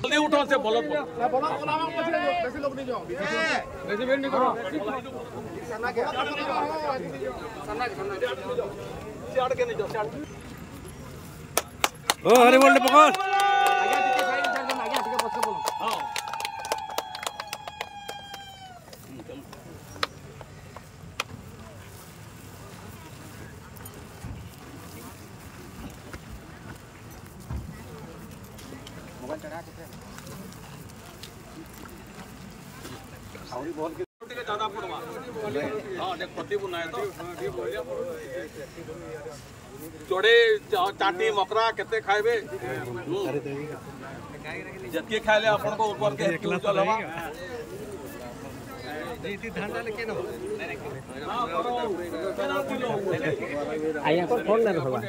जल्दी उठो से बोलो बेसी लोग नहीं जाओ बेसी वेट नहीं करो सन्ना के साइड के नहीं जाओ साइड ओ हरि बोल पकड़ आगे टिके साइड चल जन आगे टिके पछ बोलो हां मोबाइल चढ़ा के बॉल के ज्यादा पड़वा हां देख पति बुनाए तो जोड़े चाटी मकरा केते खाइबे जतके खाइले अपन को ऊपर के चलवा जीती धान डाले के न आया को फोन ना रहबा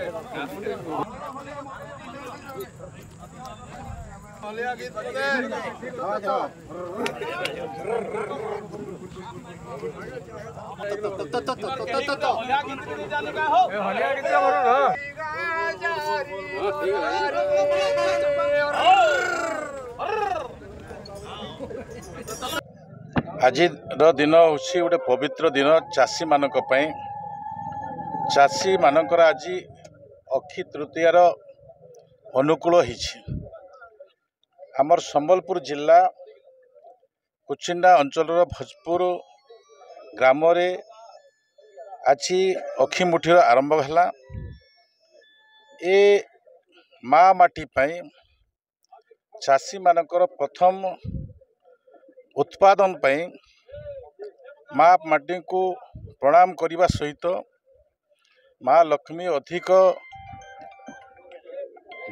हलिया गीत बजे हां जाओ हलिया गीत नहीं जाने का हो हलिया गीत बोलो आज दिन हूँ गोटे पवित्र दिन चाषी मानक पई चाषी मानकर आज अक्षी तृतीयार अनुकूल होइछि आमर संबलपुर जिला कुचिंडा अंचल भोजपुर ग्राम आज अक्षी मुठीर आरंभ है ए माँ माटी पाई चाषी मानकर प्रथम उत्पादन पाई माँ माटी को प्रणाम करने सहित माँ लक्ष्मी अधिक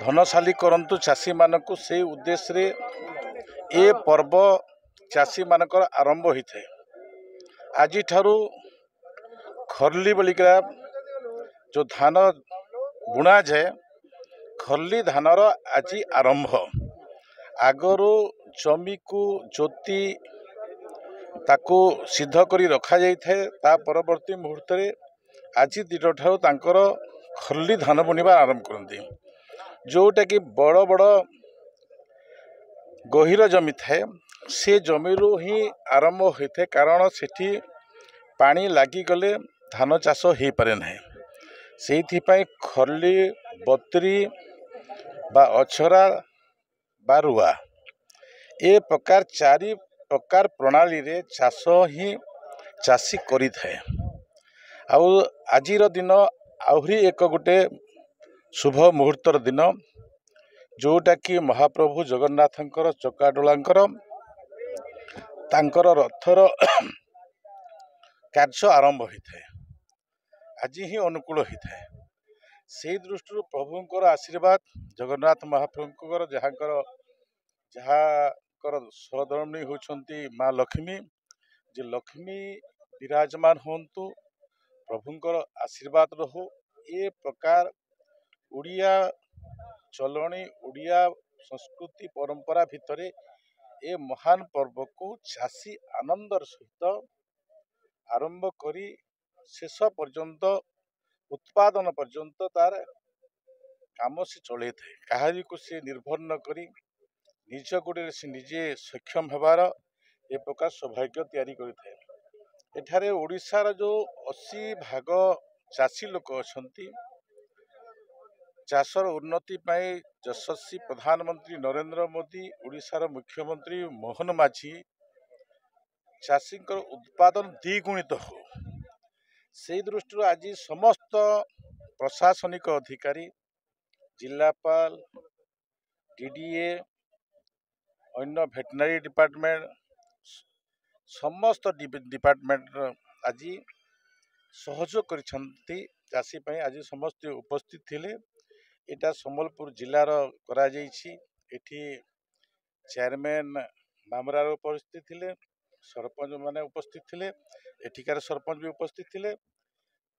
धनशाली करंतु चाषी मानक से उद्देश्य रे ए पर्व चाषी मानकर आरंभ होता है आज ठारू खरली बोलिका जो धान बुणा जाए खरली धानर आज आरंभ आगरू जमी को ज्योति ताकू सिद्ध करी रखा जाए ता परवर्ती मुहूर्त आज दिन ठारू तांकर खरली धान बुणवा आरंभ करती जोटा कि बड़ बड़ गहिर जमी थाए से जमी ही आरंभ होता है कारण सेठी पानी लागिगले धान चाष हो पारे ना से खरली बतरी बा अछरा बा रुआ ए प्रकार चारि प्रकार प्रणाली रे चाष ही चाषी करि थाए आजिर दिन आहरी एक गोटे शुभ मुहूर्तर दिन जोटा कि महाप्रभु जगन्नाथंकर चकाडोलांकर तांकर रथर कार्य आरंभ होता है आज ही अनुकूल होता है से दृष्टि प्रभुंकर आशीर्वाद जगन्नाथ महाप्रभुंकर जहाँकर सहधर्मिणी होती माँ लक्ष्मी जे लक्ष्मी विराजमान होंतु प्रभुंकर आशीर्वाद रहू ए प्रकार उड़िया चलणी उड़िया संस्कृति परंपरा भितर ए महान पर्व को चाषी आनंदर सहित आरंभ करी शेष पर्यंत उत्पादन पर्यंत तार काम से चले थे कहारी को से निर्भर न करी निज गोड़े से निजे सक्षम होबार ए प्रकार सौभाग्य तैयारी करें एठारे ओडिशार जो 80 भाग चाषी लोक अछंती चाषर उन्नति पाई यशस्वी प्रधानमंत्री नरेंद्र मोदी ओडिशार मुख्यमंत्री मोहन माझी चाषी उत्पादन द्विगुणित हो से दृष्टि आज समस्त प्रशासनिक अधिकारी जिलापाल डीडीए अन्य भेटनारी डिपार्टमेंट समस्त डिपार्टमेंट आज सहयोग करिसेंती चाषी पाई आज समस्त उपस्थित थिले एटा संबलपुर जिलार करा जाइछि एठी चेयरमैन मामरार उपस्थित थिले सरपंच माने उपस्थित थिले एठिकार सरपंच भी उपस्थित थिले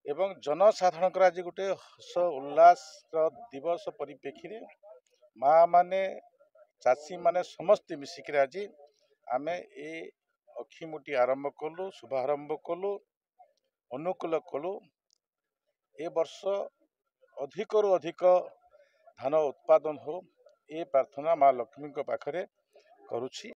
ଏବଂ ଜନସାଧାରଣଙ୍କର ଆଜି ଗୋଟେ ହସ ଉଲ୍ଲାସର ଦିବସ ପରିପ୍ରେକ୍ଷୀରେ ମାଆ ମାନେ ଚାଷୀ ମାନେ ସମସ୍ତେ ମିଶିକିରି ଆଜି ଆମେ ଏ ଅକ୍ଷିମୁଠି ଆରମ୍ଭ କଲୁ, ଶୁଭାରମ୍ଭ କଲୁ, ଅନୁକୂଳ କଲୁ। ଏ ବର୍ଷ ଅଧିକରୁ ଅଧିକ ଧାନ ଉତ୍ପାଦନ ହଉ ଏ ପ୍ରାର୍ଥନା ମା ଲକ୍ଷ୍ମୀଙ୍କ ପାଖରେ କରୁଛି।